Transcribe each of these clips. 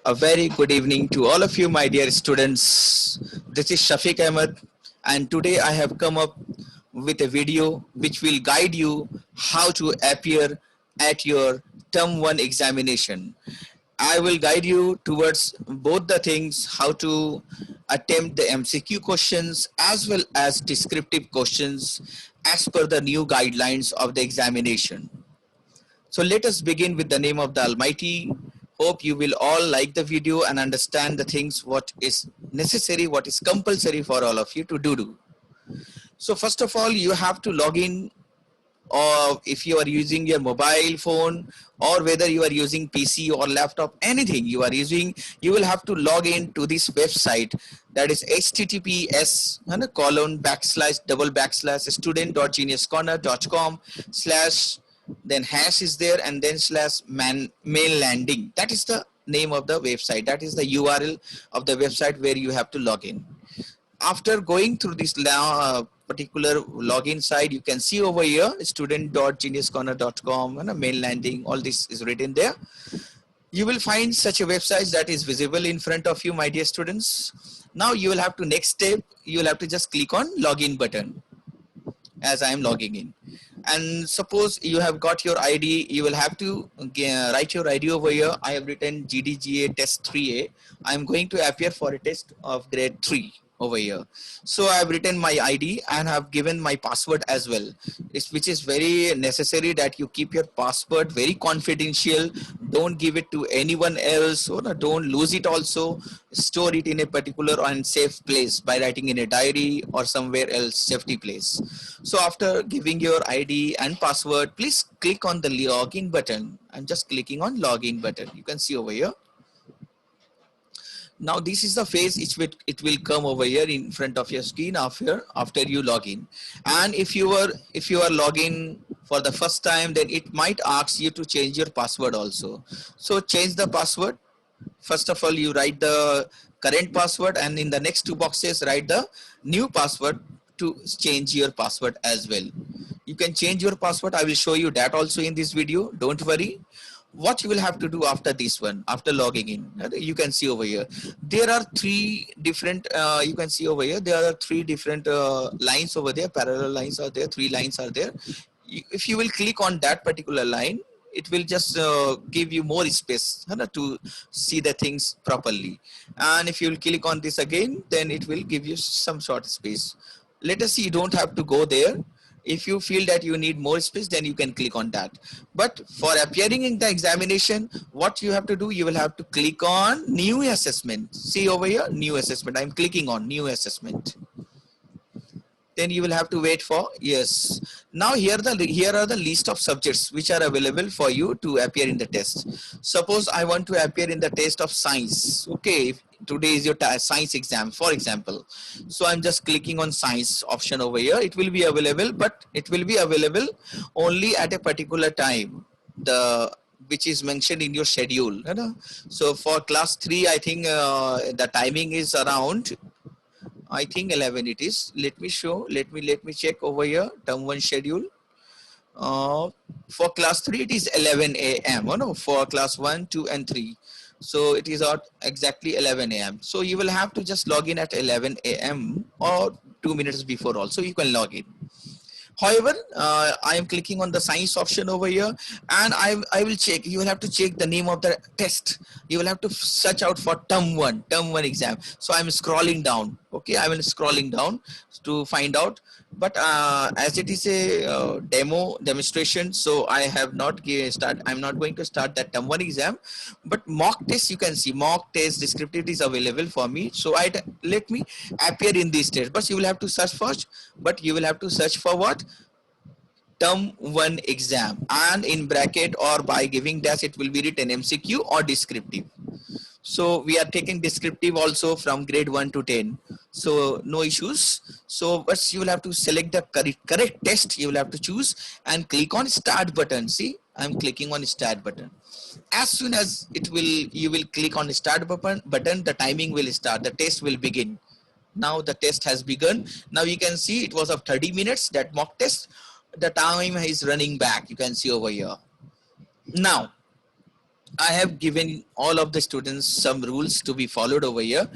A very good evening to all of you, my dear students. This is Shafiq Ahmed, and today I have come up with a video which will guide you how to appear at your term 1 examination. I will guide you towards both the things, how to attempt the MCQ questions as well as descriptive questions as per the new guidelines of the examination. So let us begin with the name of the Almighty. Hope you will all like the video and understand the things what is necessary, what is compulsory for all of you to do. So first of all, you have to log in, or if you are using your mobile phone or whether you are using PC or laptop, anything you are using, you will have to log in to this website, that is https colon backslash double backslash student.geniuscorner.com slash, then hash is there, and then slash main landing. That is the name of the website, that is the URL of the website where you have to log in. After going through this particular login site, you can see over here student.geniuscorner.com and a main landing, all this is written there. You will find such a website that is visible in front of you, my dear students. Now you will have to, next step, you will have to just click on login button as I am logging in. And suppose you have got your ID, you will have to write your ID over here. I have written GDGA test 3A. I am going to appear for a test of grade 3 over here. So I have written my ID and have given my password as well, which is very necessary that you keep your password very confidential. Don't give it to anyone else, or don't lose it also. Store it in a particular and safe place by writing in a diary or somewhere else, safety place. So after giving your ID and password, please click on the login button. I'm just clicking on login button. You can see over here. Now this is the phase it will come over here in front of your screen after you log in. And if you are logging for the first time, then it might ask you to change your password also. So change the password. First of all, you write the current password, and in the next two boxes write the new password to change your password as well. You can change your password. I will show you that also in this video. Don't worry. What you will have to do after this one, after logging in, you can see over here, there are three different, you can see over here, there are three different lines over there, parallel lines are there, three lines are there. If you will click on that particular line, it will just give you more space to see the things properly. And if you will click on this again, then it will give you some sort of space. Let us see, you don't have to go there. If you feel that you need more space, then you can click on that. But for appearing in the examination, what you have to do, you will have to click on new assessment. See over here, new assessment. I'm clicking on new assessment. Then you will have to wait for, yes. Now here are the list of subjects which are available for you to appear in the test. Suppose I want to appear in the test of science. Okay, today is your science exam, for example. So I'm just clicking on science option over here. It will be available, but it will be available only at a particular time, which is mentioned in your schedule. So for class 3, I think the timing is around, I think 11 it is. Let me check over here, term 1 schedule. For class 3 it is 11 a.m. Oh no, for class 1, 2 and 3. So it is at exactly 11 a.m. So you will have to just log in at 11 a.m. or 2 minutes before also you can log in. However, I am clicking on the science option over here, and I will check. You will have to check the name of the test. You will have to search out for term 1 exam. So I'm scrolling down. Okay, I will scrolling down to find out. But as it is a demonstration, so I have not I'm not going to start that term 1 exam. But mock test, you can see mock test descriptive is available for me. So let me appear in this test. But you will have to search first. But you will have to search for what? Term 1 exam, and in bracket or by giving dash it will be written MCQ or descriptive. So we are taking descriptive also from grade 1 to 10, so no issues. So but you will have to select the correct test. You will have to choose and click on start button. See, I'm clicking on start button. As soon as you will click on start button, the timing will start, the test will begin. Now the test has begun. Now you can see it was of 30 minutes, that mock test. The time is running back, you can see over here. Now I have given all of the students some rules to be followed over here.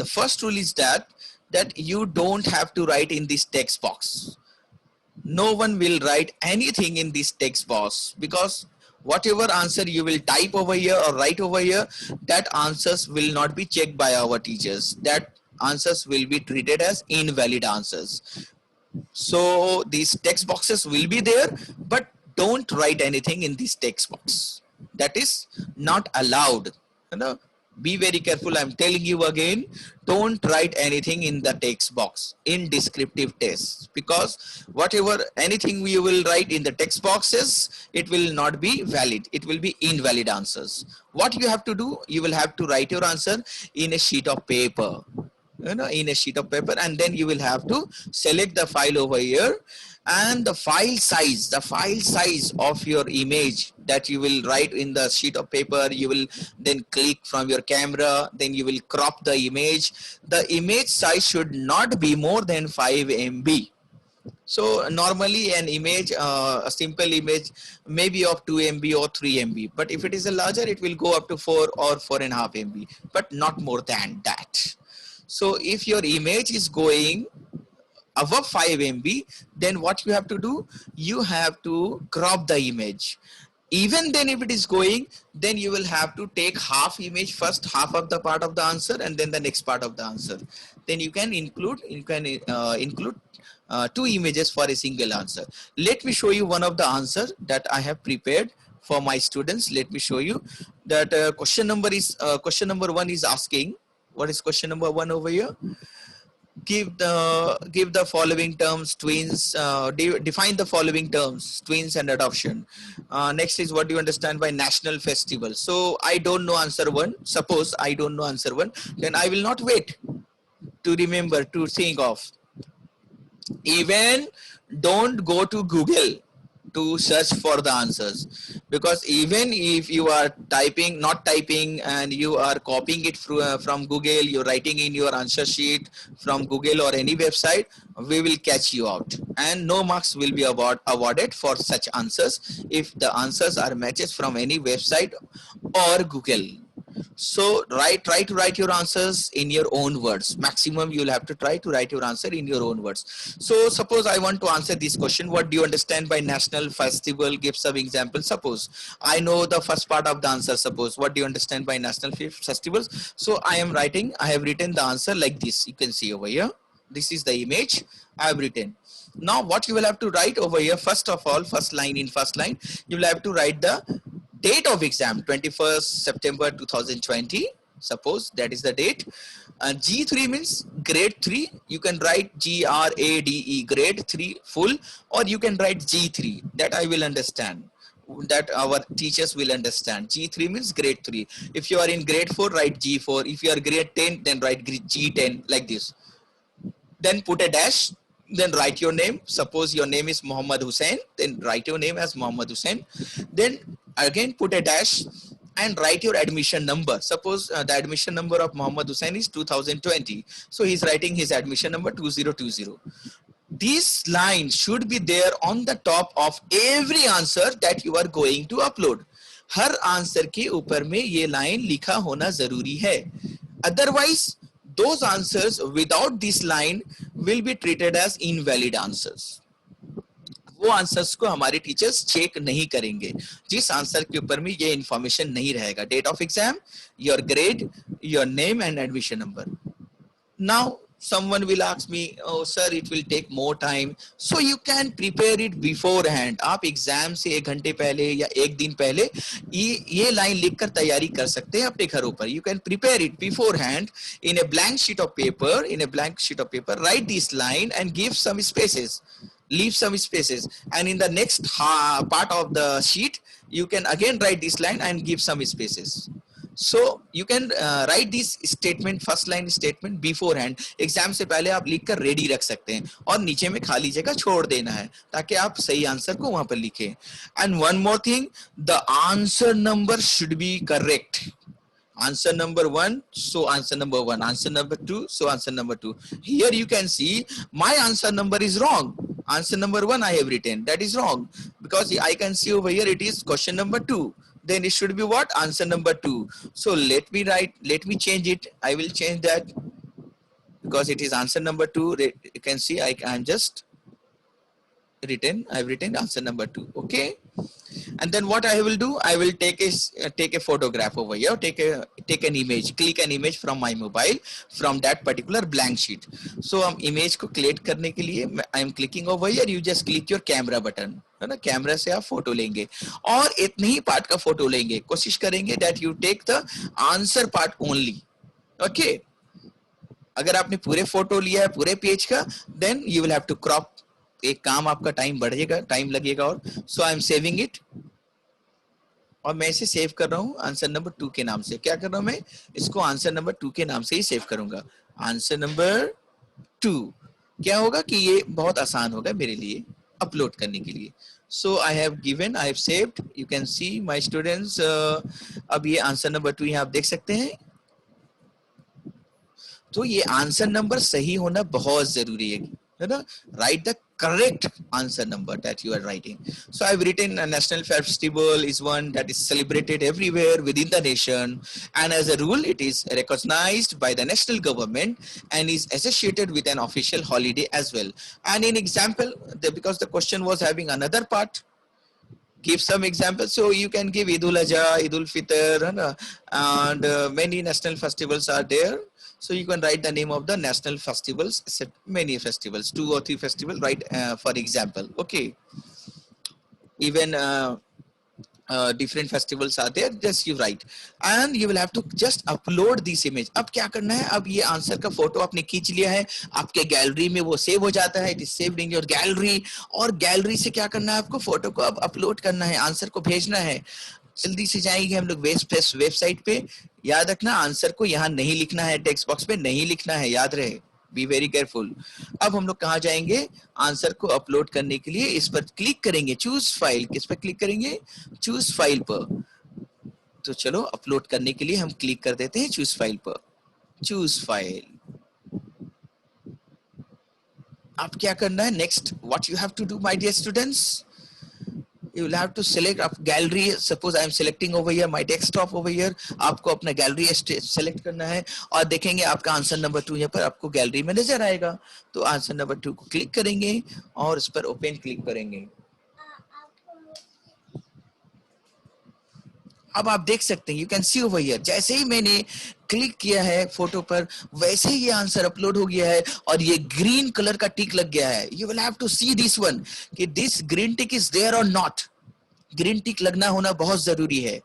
The first rule is that you don't have to write in this text box. No one will write anything in this text box, because whatever answer you will type over here or write over here, that answers will not be checked by our teachers. That answers will be treated as invalid answers. So these text boxes will be there, but don't write anything in this text box. That is not allowed. You know, be very careful. I'm telling you again, don't write anything in the text box in descriptive tests, because whatever anything we will write in the text boxes, it will not be valid. It will be invalid answers. What you have to do, you will have to write your answer in a sheet of paper, in a sheet of paper, and then you will have to select the file over here, and the file size of your image that you will write in the sheet of paper, you will then click from your camera, then you will crop the image. The image size should not be more than 5 MB. So normally an image, a simple image may be of 2 MB or 3 MB, but if it is a larger, it will go up to 4 or 4.5 MB, but not more than that. So if your image is going above 5 MB, then what you have to do, you have to crop the image. Even then, if it is going, then you will have to take half image, first half of the part of the answer, and then the next part of the answer. Then you can include two images for a single answer. Let me show you one of the answers that I have prepared for my students. Let me show you that question number 1 is asking. What is question number 1 over here? Give the following terms, twins. Define the following terms, twins and adoption. Next is, what do you understand by national festival? So I don't know answer 1. Suppose I don't know answer 1, then I will not wait to remember, to think of. Even don't go to Google to search for the answers, because even if you are not typing and you are copying it from Google, you're writing in your answer sheet from Google or any website, we will catch you out, and no marks will be awarded for such answers if the answers are matches from any website or Google. So try to write your answers in your own words. Maximum you'll have to try to write your answer in your own words. So suppose I want to answer this question, what do you understand by national festival? Give some example. Suppose I know the first part of the answer. Suppose, what do you understand by national festivals? So I have written the answer like this. You can see over here. This is the image I have written. Now what you will have to write over here, first of all, first line, you will have to write the date of exam, 21st September 2020. Suppose that is the date. G3 means grade 3. You can write GRADE, grade 3 full, or you can write G3. That I will understand, that our teachers will understand. G3 means grade 3. If you are in grade 4, write G4. If you are grade 10, then write G10, like this. Then put a dash, then write your name. Suppose your name is Muhammad Hussain, then write your name as Muhammad Hussain. Then again put a dash and write your admission number. Suppose the admission number of Muhammad Hussain is 2020. So he's writing his admission number 2020. This line should be there on the top of every answer that you are going to upload. Her answer के ऊपर में ये line लिखा होना जरूरी है. Otherwise, those answers without this line will be treated as invalid answers. वो answers को हमारे टीचर्स चेक नहीं करेंगे जिस आंसर के ऊपर में ये इंफॉर्मेशन नहीं रहेगा. Date of exam, your grade, your name and admission number. Now someone will ask me, oh sir, it will take more time. So you can prepare it beforehand. आप एग्जाम से 1 घंटे पहले या 1 दिन पहले ये लाइन लिखकर तैयारी कर सकते हैं अपने घरों पर. You can prepare it beforehand in a blank sheet of paper. Write this line and give some spaces. Leave some spaces, and in the next part of the sheet you can again write this line and give some spaces. So you can write this statement, first line statement beforehand. Exam से पहले आप लिखकर ready रख सकते हैं और नीचे में खाली जगह छोड़ देना है ताकि आप सही आंसर को वहां पर लिखें. And one more thing, the answer number should be correct. Answer number 1, so answer number 1. Answer number 2, so answer number 2. Here you can see my answer number is wrong. Answer number 1 I have written, that is wrong, because I can see over here it is question number 2. then it should be what? Answer number 2. So let me change it. I will change that because it is answer number 2. You can see I'm just I've written answer number 2. Okay. And then what I will do, I will take a photograph over here, take an image, click an image from my mobile from that particular blank sheet. So image को create करने के लिए I am clicking over here. You just click your camera button, है ना, camera से आप photo लेंगे और इतने ही पार्ट का फोटो लेंगे. कोशिश करेंगे that you take the answer part only. Okay. अगर आपने पूरे फोटो लिया है पूरे पेज का, then you will have to crop. एक काम आपका टाइम बढ़ेगा, टाइम लगेगा. और सो आई एम सेविंग इट और मैं इसे सेव कर रहा हूं आंसर नंबर 2 के नाम से. क्या कर रहा हूं मैं? इसको आंसर नंबर 2 के नाम से ही सेव करूंगा. आंसर नंबर 2 क्या होगा कि ये बहुत आसान होगा मेरे लिए अपलोड करने के लिए. So I have saved. You can see my students. अब ये आंसर नंबर 2 यहाँ आप देख सकते हैं. तो ये आंसर नंबर सही होना बहुत जरूरी है ना. Right the correct answer number that you are writing. So I've written a national festival is one that is celebrated everywhere within the nation, and as a rule it is recognized by the national government and is associated with an official holiday as well. And in example, because the question was having another part, give some examples. So you can give Eid ul-Adha, Eid ul-Fitr, and many national festivals are there. So you can write the name of the national festivals, except many festivals, 2 or 3 festivals, right? For example, okay. Even different festivals are there. Just you write, and you will have to just upload this image. अब क्या करना है? अब ये answer का photo आपने खींच लिया है, आपके गैलरी में वो सेव हो जाता है. It is saved in your gallery. और गैलरी से क्या करना है? आपको फोटो को अब अपलोड करना है, आंसर को भेजना है. जल्दी से जाएंगे हम लोग वेबसाइट पे. याद रखना आंसर को यहाँ नहीं लिखना है, टेक्स्ट बॉक्स में नहीं लिखना है, याद रहे. Be very careful. अब हम लोग कहाँ जाएंगे? आंसर को अपलोड करने के लिए इस पर क्लिक करेंगे. Choose file. किस पर क्लिक करेंगे? चूज फाइल पर. तो चलो अपलोड करने के लिए हम क्लिक कर देते हैं चूज फाइल पर. Choose file. अब क्या करना है? Next what you have to do my dear students, you will have to select a gallery. Suppose I am selecting over here my desktop over here. आपको अपना गैलरी सेलेक्ट करना है और देखेंगे आपका आंसर नंबर 2 यहाँ पर आपको गैलरी में नजर आएगा. तो आंसर नंबर 2 को क्लिक करेंगे और इस पर ओपन क्लिक करेंगे. अब आप देख सकते हैं, you can C over here, जैसे ही मैंने क्लिक किया है फोटो पर वैसे ही ये आंसर अपलोड हो गया है और ये ग्रीन कलर का टिक लग गया है. You will have to see this one कि this green tick is there or not. Green tick लगना होना बहुत जरूरी है.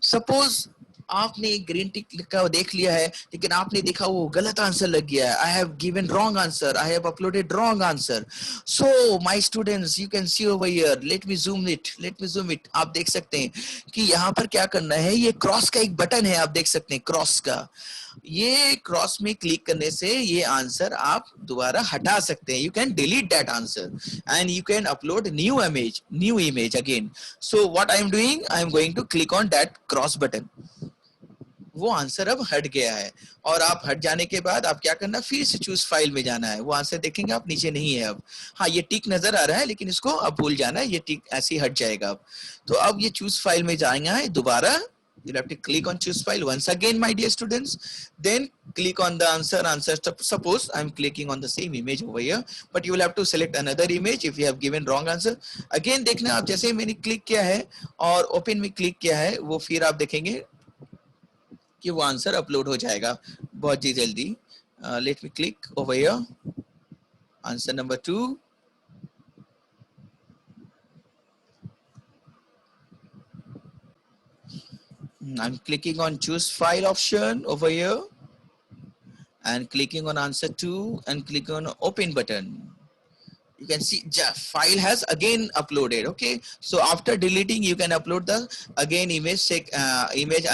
सपोज आपने ग्रीन टिक का देख लिया है लेकिन आपने देखा वो गलत आंसर लग गया है. I have given wrong answer, I have uploaded wrong answer. So my students you can C over here, let me zoom it. आप देख सकते हैं कि यहाँ पर क्या करना है. ये क्रॉस का एक बटन है, आप देख सकते हैं क्रॉस का. ये क्रॉस में क्लिक करने से ये आंसर आप दोबारा हटा सकते हैं. You can delete that answer and you can upload new image again. So what I am doing, I am going to click on that cross button. वो आंसर अब हट गया है और आप हट जाने के बाद आप क्या करना, फिर से चूज फाइल में जाना है. वो आंसर देखेंगे आप नीचे नहीं है अब. हाँ ये टिक नजर आ रहा है लेकिन इसको अब भूल जाना है, ये टिक ऐसे ही हट जाएगा अब. तो अब ये चूज फाइल में जाएंगे दोबारा. You'll have to click on choose file once again, my dear students. Then click on the answer. Suppose I'm clicking on the same image over here, but you will have to select another image if you have given wrong answer. Again देखना आप, जैसे मैंने click किया है और open में click किया है, वो फिर आप देखेंगे कि वो आंसर अपलोड हो जाएगा बहुत ही जल्दी. Let me click over here. Answer number 2. I'm clicking on choose file option over here and clicking on answer 2 and clicking on open button. You can see file has again uploaded. Okay, so after deleting you can upload the again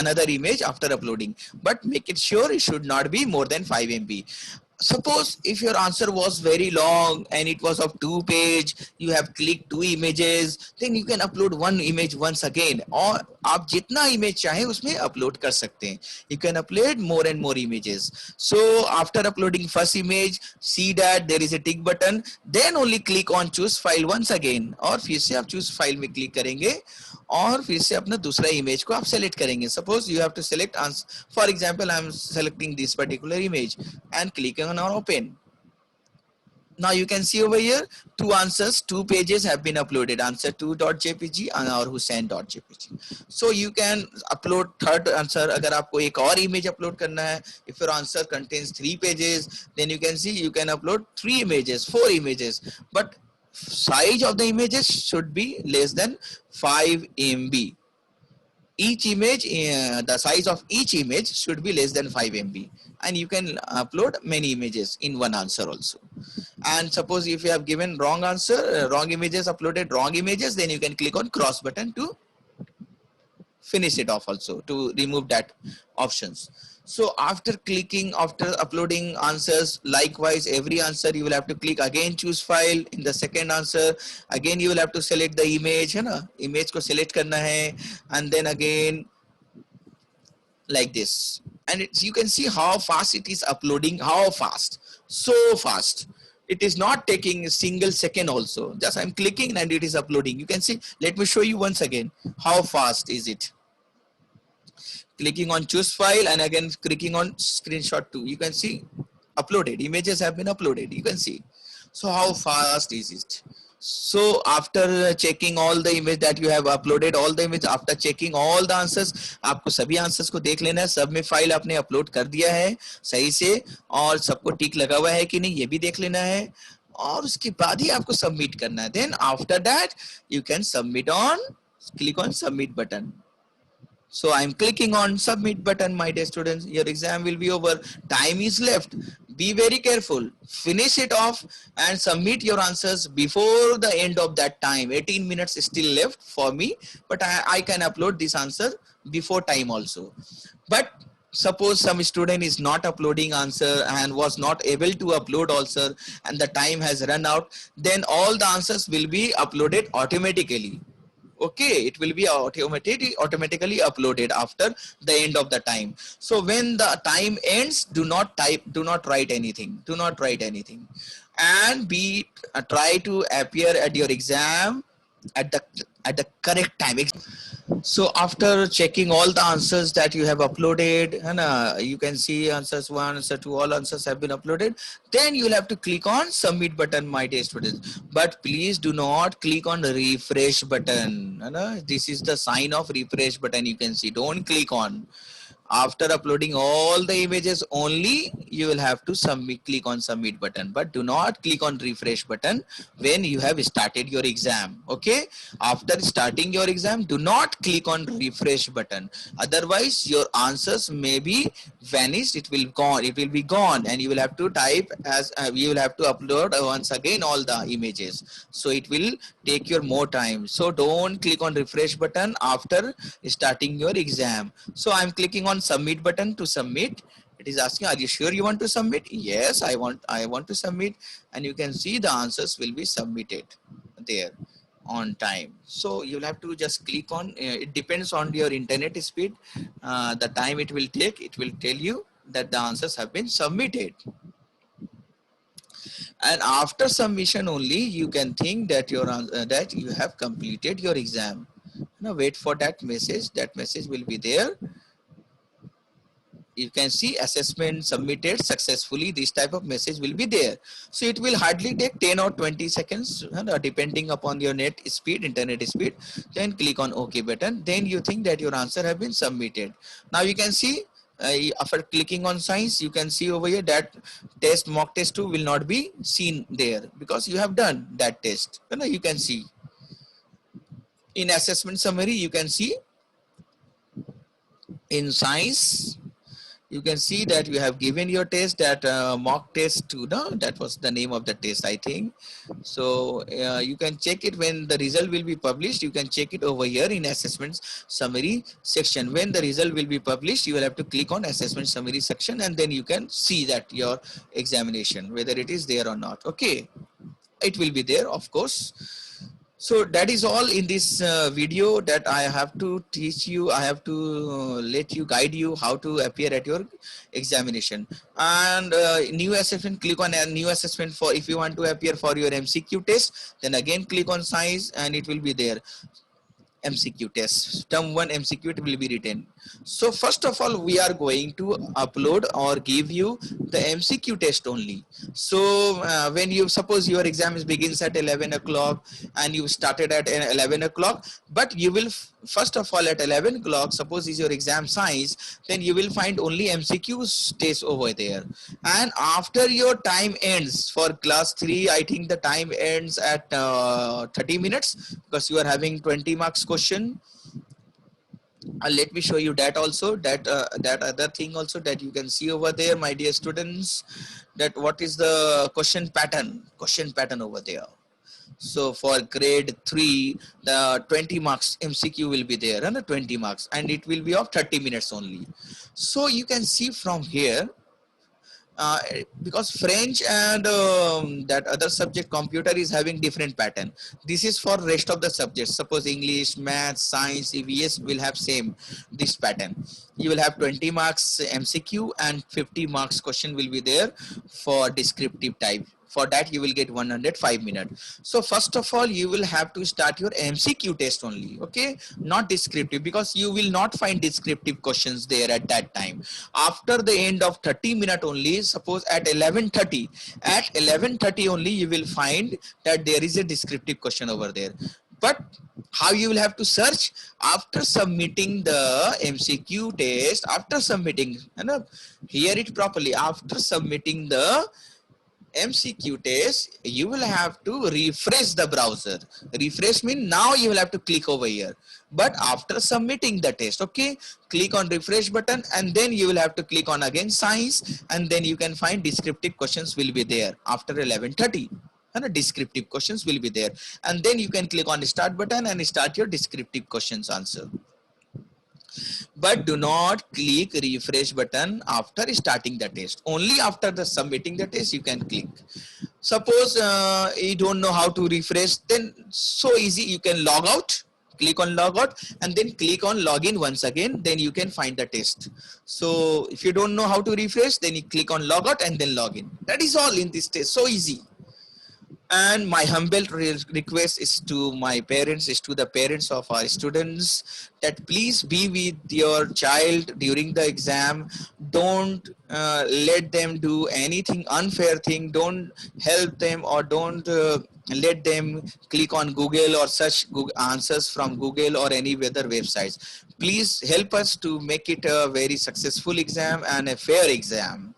another image after uploading, but make it sure it should not be more than 5 MB. Suppose if your answer was very long and it was of 2 page, you have clicked 2 images, then you can upload 1 image once again, or आप जितना image चाहे उसमें upload कर सकते हैं. You can upload more and more images. So after uploading first image, see that there is a tick button, then only click on choose file once again. और फिर से आप choose file में click करेंगे और फिर से अपना दूसरा इमेज को आप सेलेक्ट करेंगे. Suppose you have to select, for example, I am selecting this particular image and clicking on open. Now you can see over here two answers, two pages have been uploaded, answer2.jpg and or hussain.jpg. So you can upload third answer. अगर आपको एक और image upload करना है, if your answer contains 3 pages, then you can see you can upload 3 images, 4 images, but size of the images should be less than 5 MB. Each image, the size of each image should be less than 5 MB, and you can upload many images in one answer also. And suppose if you have given wrong answer, wrong images uploaded, wrong images, then you can click on cross button to finish it off also, to remove that options. So after uploading answers, likewise every answer you will have to click again choose file. In the second answer again you will have to select the image, है ना, image को select करना है, and then again like this, and you can see how fast it is uploading, how fast, so fast. It is not taking a single second also, just I'm clicking and it is uploading. You can see, let me show you once again how fast is it. Clicking on choose file and again clicking on screenshot 2, you can see uploaded, images have been uploaded, you can see. So how fast is it? So after checking all the image that you have uploaded, all the image, after checking all the answers, आपको सभी answers को देख लेना है, सब में file आपने upload कर दिया है सही से और सबको टिक लगा हुआ है कि नहीं ये भी देख लेना है, और उसके बाद ही आपको सबमिट करना है. Then after that you can submit on, click on submit button. So I'm clicking on submit button, my dear students. Your exam will be over. Time is left. Be very careful. Finish it off and submit your answers before the end of that time. 18 minutes is still left for me, but I can upload this answer before time also. But suppose some student is not uploading answer and was not able to upload answer and the time has run out, then all the answers will be uploaded automatically. Okay, it will be automatically uploaded after the end of the time. So when the time ends, do not write anything, and try to appear at your exam at the correct time. So after checking all the answers that you have uploaded, and you can see answers 1, answer 2, all answers have been uploaded, then you will have to click on submit button, my dear students. But please do not click on the refresh button. This is the sign of refresh button, you can see. Don't click on. After uploading all the images only you will have to click on submit button, but do not click on refresh button when you have started your exam. Okay, after starting your exam, do not click on refresh button, otherwise your answers may be vanished. It will be gone, and you will have to type as you will have to upload once again all the images, so it will take your more time. So don't click on refresh button after starting your exam. So I'm clicking on submit button to submit. It is asking, are you sure you want to submit? Yes, I want to submit, and you can see the answers will be submitted there on time. So you'll have to just click on, it depends on your internet speed, the time it will take, it will tell you that the answers have been submitted. And after submission only you can think that that you have completed your exam. Now wait for that message will be there. You can see assessment submitted successfully, this type of message will be there. So it will hardly take 10 or 20 seconds depending upon your internet speed. Then click on OK button, then you think that your answer have been submitted. Now you can see after clicking on science, you can see over here that mock test 2 will not be seen there because you have done that test. You can see in assessment summary, you can see in science, you can see that you have given your test, that mock test 2, no? That was the name of the test, I think. So you can check it when the result will be published. You can check it over here in assessment summary section. When the result will be published, you will have to click on assessment summary section, and then you can see that your examination, whether it is there or not. Okay, it will be there, of course. So that is all in this video that I have to teach you. I have to let you, guide you how to appear at your examination. And new assessment, click on a new assessment for if you want to appear for your MCQ test. Then again click on science and it will be there. MCQ test, term 1 MCQ, it will be written. So first of all, we are going to upload or give you the MCQ test only. So when you suppose your exam begins at 11 o'clock and you started at 11 o'clock, but you will first of all at 11 o'clock, suppose is your exam science, then you will find only MCQ test over there. And after your time ends for class 3, I think the time ends at 30 minutes because you are having 20 marks question. Let me show you that also, that that other thing also that you can see over there, my dear students, that what is the question pattern over there. So for grade 3, the 20 marks MCQ will be there and the 20 marks, and it will be of 30 minutes only. So you can see from here, because French and that other subject computer is having different pattern. This is for rest of the subjects. Suppose English, math, science, EVS will have same this pattern. You will have 20 marks MCQ and 50 marks question will be there for descriptive type. For that you will get 105 minutes. So first of all, you will have to start your MCQ test only, okay, not descriptive, because you will not find descriptive questions there at that time. After the end of 30 minutes only, suppose at 11:30 only you will find that there is a descriptive question over there. But how you will have to search? After submitting the MCQ test, after submitting, hear it properly, after submitting the MCQ test, you will have to refresh the browser. Refresh means now you will have to click over here. But after submitting the test, okay, click on refresh button and then you will have to click on again science, and then you can find descriptive questions will be there after 11:30. And the descriptive questions will be there. And then you can click on the start button and start your descriptive questions answer. But do not click refresh button after starting the test. Only after the submitting the test you can click. Suppose you don't know how to refresh, then so easy, you can log out, click on log out and then click on login once again, then you can find the test. So if you don't know how to refresh, then you click on log out and then login. That is all in this test, so easy. And my humble request is to my parents, is to the parents of our students, that please be with your child during the exam. Don't let them do anything unfair thing. Don't help them or don't let them click on Google or search Google answers from Google or any other websites. Please help us to make it a very successful exam and a fair exam.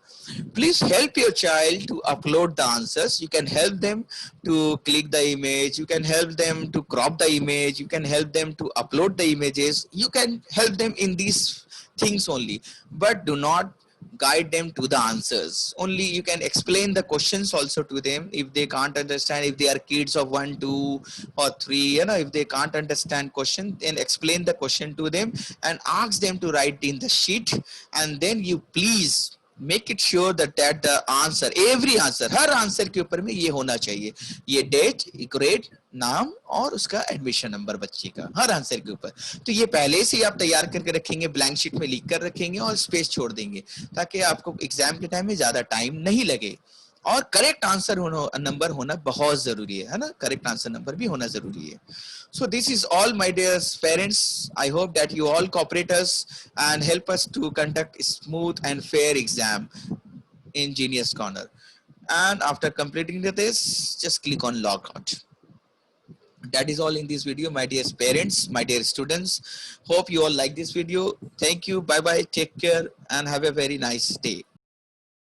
Please help your child to upload the answers. You can help them to click the image, you can help them to crop the image, you can help them to upload the images, you can help them in these things only, but do not guide them to the answers. Only you can explain the questions also to them. If they can't understand, if they are kids of 1, 2 or 3, if they can't understand question, then explain the question to them and ask them to write in the sheet, and then you please make it sure that the answer, every answer, her answer के ऊपर में ये होना चाहिए, ये date, grade, नाम और उसका एडमिशन नंबर बच्चे का, हर आंसर के ऊपर. तो ये पहले से ही आप तैयार करके रखेंगे, ब्लैंक शीट में लिख कर रखेंगे और स्पेस छोड़ देंगे, ताकि आपको एग्जाम के टाइम में ज्यादा टाइम नहीं लगे. और करेक्ट आंसर नंबर होना बहुत जरूरी है ना, करेक्ट आंसर नंबर भी होना जरूरी है. So this is all, my dear parents. I hope that you all cooperate us and help us to conduct a smooth and fair exam in Genius Corner. And after completing the test, just click on log out. That is all in this video, my dear parents, my dear students. Hope you all like this video. Thank you. Bye bye. Take care and have a very nice day.